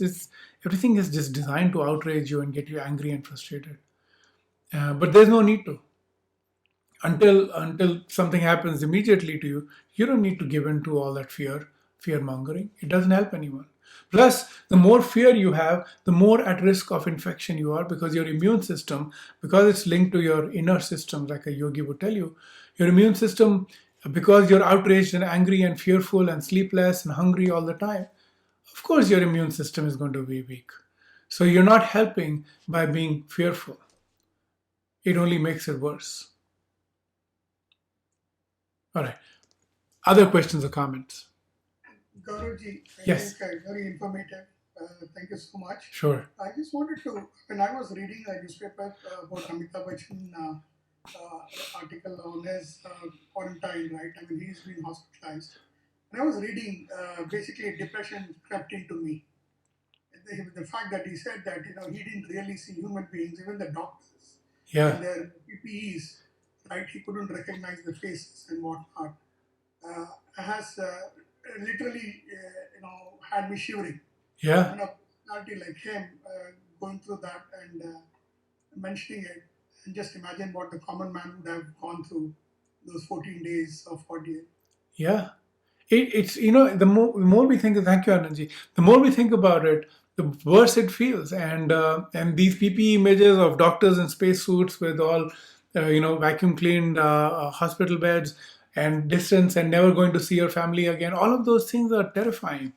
Everything is just designed to outrage you and get you angry and frustrated. But there's no need to. Until something happens immediately to you, you don't need to give in to all that fear mongering. It doesn't help anyone. Plus, the more fear you have, the more at risk of infection you are, because your immune system, because it's linked to your inner system, like a yogi would tell you, your immune system, because you're outraged and angry and fearful and sleepless and hungry all the time, of course your immune system is going to be weak. So you're not helping by being fearful. It only makes it worse. All right. Other questions or comments? Gaurav I Yes. think very informative. Thank you so much. Sure. I just wanted to, when I was reading a newspaper about Amitabh Bachchan article on his quarantine, right? I mean, he's been hospitalized. And I was reading, basically, depression crept into me. The fact that he said that, he didn't really see human beings, even the doctors Yeah. and their PPEs, right? He couldn't recognize the faces and whatnot. Has literally, had me shivering. Yeah. A personality like him going through that and mentioning it, and just imagine what the common man would have gone through those 14 days of ordeal. Yeah. It's the more we think. Thank you, Anandji. The more we think about it, the worse it feels. And these PPE images of doctors in spacesuits with all vacuum cleaned hospital beds and distance and never going to see your family again. All of those things are terrifying.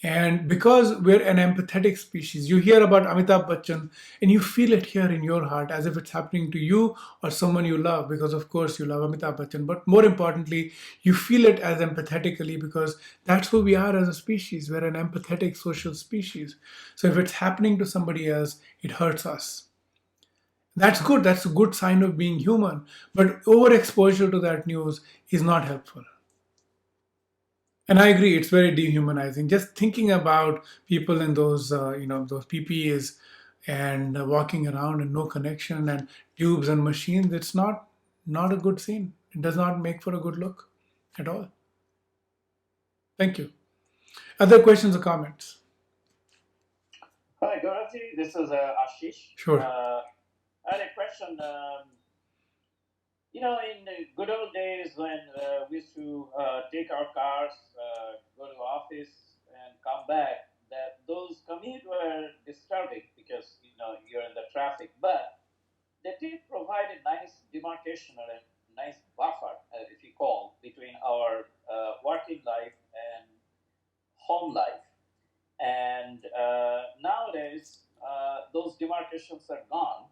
And because we're an empathetic species, you hear about Amitabh Bachchan and you feel it here in your heart as if it's happening to you or someone you love, because of course you love Amitabh Bachchan. But more importantly, you feel it as empathetically because that's who we are as a species. We're an empathetic social species. So if it's happening to somebody else, it hurts us. That's good. That's a good sign of being human. But overexposure to that news is not helpful. And I agree, it's very dehumanizing. Just thinking about people in those PPEs and walking around and no connection and tubes and machines, it's not a good scene. It does not make for a good look at all. Thank you. Other questions or comments? Hi, Gorakh. This is Ashish. Sure. I had a question. In the good old days when we used to take our cars, go to office, and come back, that those commute were disturbing because you're in the traffic. But they did provide a nice demarcation or a nice buffer, if you call, between our working life and home life. And nowadays, those demarcations are gone,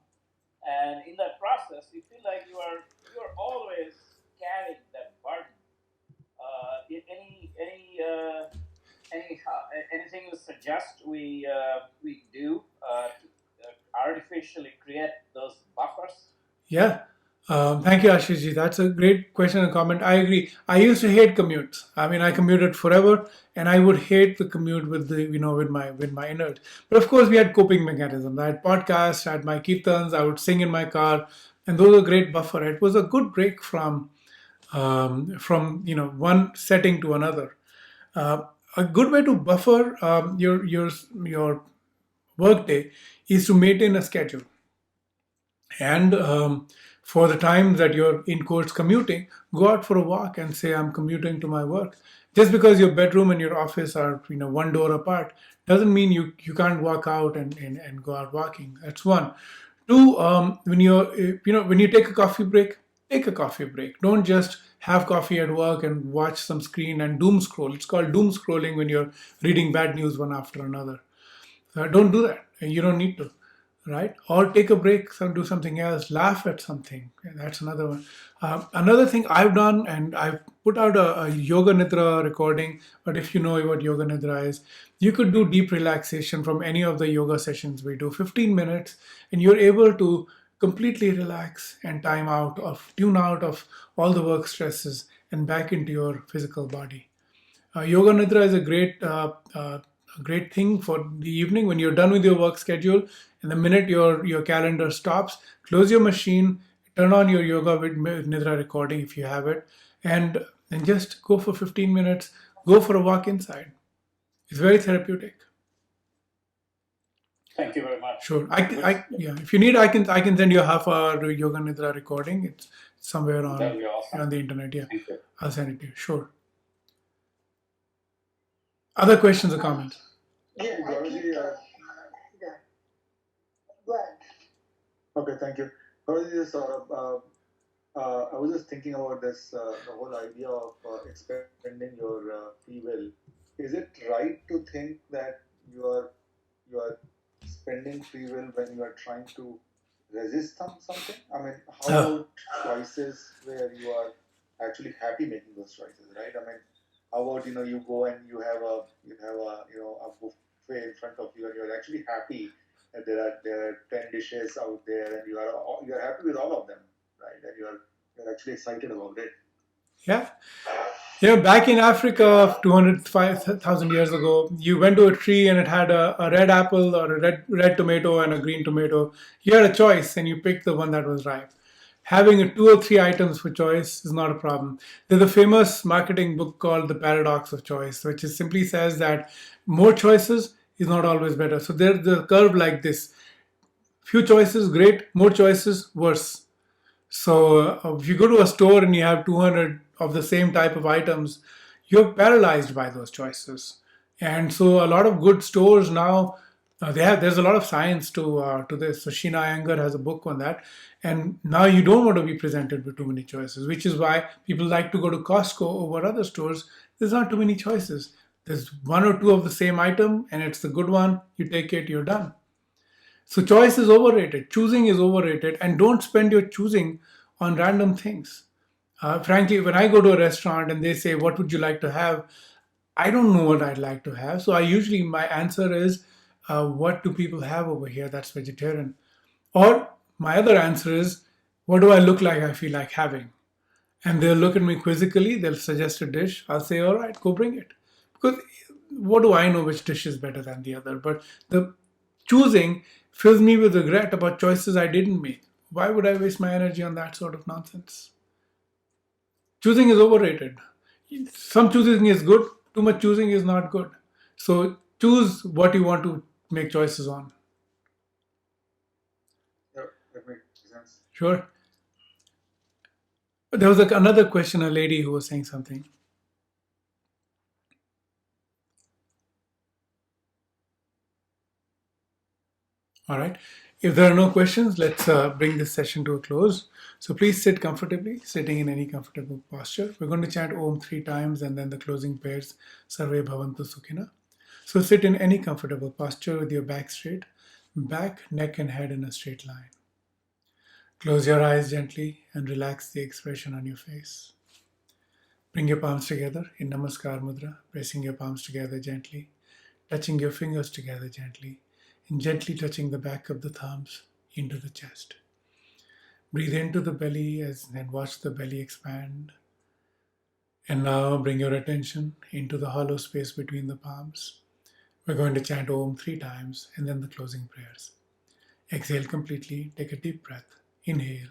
and in that process, you feel like you're always carrying that burden. Anything you suggest we do to artificially create those buffers? Yeah. Thank you, Ashishji. That's a great question and comment. I agree. I used to hate commutes. I mean, I commuted forever, and I would hate the commute with with my innards. But of course, we had coping mechanisms. I had podcasts, I had my kirtans. I would sing in my car, and those were great buffer. It was a good break from one setting to another. Uh, a good way to buffer your workday is to maintain a schedule. And For the times that you're in quotes commuting, go out for a walk and say, I'm commuting to my work. Just because your bedroom and your office are one door apart doesn't mean you can't walk out and go out walking. That's one. Two, when when you take a coffee break. Don't just have coffee at work and watch some screen and doom scroll. It's called doom scrolling when you're reading bad news one after another. Don't do that. You don't need to, right? Or take a break, do something else, laugh at something. Yeah, that's another one. Another thing I've done, and I've put out a yoga nidra recording. But if you know what yoga nidra is, you could do deep relaxation from any of the yoga sessions we do. 15 minutes, and you're able to completely relax and tune out of all the work stresses and back into your physical body. Yoga Nidra is a great thing for the evening when you're done with your work schedule. And the minute your calendar stops, close your machine, turn on your yoga with Nidra recording if you have it, and just go for 15 minutes. Go for a walk inside. It's very therapeutic. Thank you very much. Sure, yeah. If you need, I can send you a half-hour yoga nidra recording. It's somewhere That'll be awesome. on the internet. Yeah, Thank you. I'll send it to you. Sure. Other questions or comments? Yeah, Gauraji, okay, thank you. Gauraji, I was just thinking about this, the whole idea of expending your free will. Is it right to think that you are spending free will when you are trying to resist something? I mean, how about choices where you are actually happy making those choices, right? I mean, how about you go and you have a buffet in front of you and you're actually happy that there are 10 dishes out there and you're happy with all of them, right? And you're actually excited about it. Yeah. Back in Africa 205,000 years ago, you went to a tree and it had a red apple or a red tomato and a green tomato. You had a choice and you picked the one that was ripe. Having two or three items for choice is not a problem. There's a famous marketing book called The Paradox of Choice, which is simply says that more choices is not always better. So there's the curve like this. Few choices, great. More choices, worse. So if you go to a store and you have 200 of the same type of items, you're paralyzed by those choices. And so a lot of good stores now, there's a lot of science to this. So Sheena Iyengar has a book on that. And now you don't want to be presented with too many choices, which is why people like to go to Costco over other stores. There's not too many choices. There's one or two of the same item, and it's the good one. You take it, you're done. So choice is overrated. Choosing is overrated, and don't spend your choosing on random things. Frankly, when I go to a restaurant and they say, "What would you like to have?" I don't know what I'd like to have. So I usually my answer is, "What do people have over here that's vegetarian?" Or my other answer is, "What do I look like? I feel like having." And they'll look at me quizzically. They'll suggest a dish. I'll say, "All right, go bring it," because what do I know which dish is better than the other? But the choosing fills me with regret about choices I didn't make. Why would I waste my energy on that sort of nonsense? Choosing is overrated. Some choosing is good, too much choosing is not good. So choose what you want to make choices on. Yeah, that makes sense. Sure. There was another question, a lady who was saying something. All right. If there are no questions, let's bring this session to a close. So please sit comfortably, sitting in any comfortable posture. We're going to chant Om 3 times and then the closing prayers, Sarve Bhavantu Sukhina. So sit in any comfortable posture with your back straight, back, neck, and head in a straight line. Close your eyes gently and relax the expression on your face. Bring your palms together in Namaskar Mudra, pressing your palms together gently, touching your fingers together gently, and gently touching the back of the thumbs into the chest. Breathe into the belly and watch the belly expand. And now bring your attention into the hollow space between the palms. We're going to chant Om 3 times and then the closing prayers. Exhale completely, take a deep breath. Inhale.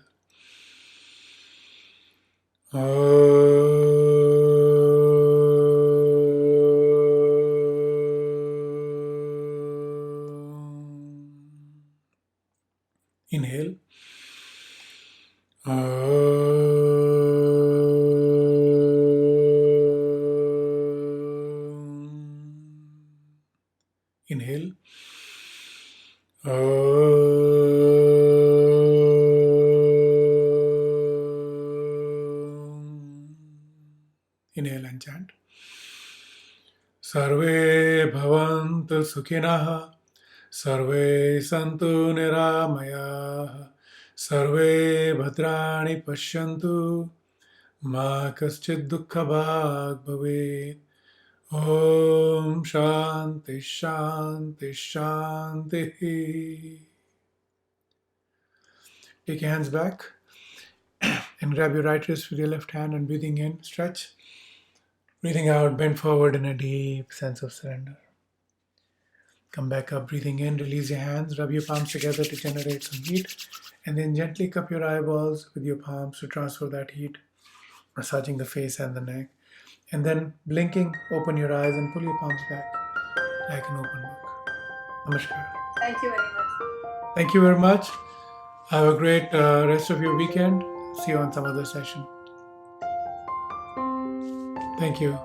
Inhale. Inhale. Inhale and chant. Sarve bhavantu sukhinah, sarve santu niramayah, sarve bhadrani pashyantu, ma kaschid dukkha bhag bhavet. Om Shanti Shanti Shanti. Take your hands back and grab your right wrist with your left hand and breathing in, stretch. Breathing out, bend forward in a deep sense of surrender. Come back up, breathing in, release your hands, rub your palms together to generate some heat, and then gently cup your eyeballs with your palms to transfer that heat, massaging the face and the neck. And then blinking, open your eyes and pull your palms back like an open book. Namaskar. Thank you very much. Thank you very much. Have a great rest of your weekend. See you on some other session. Thank you.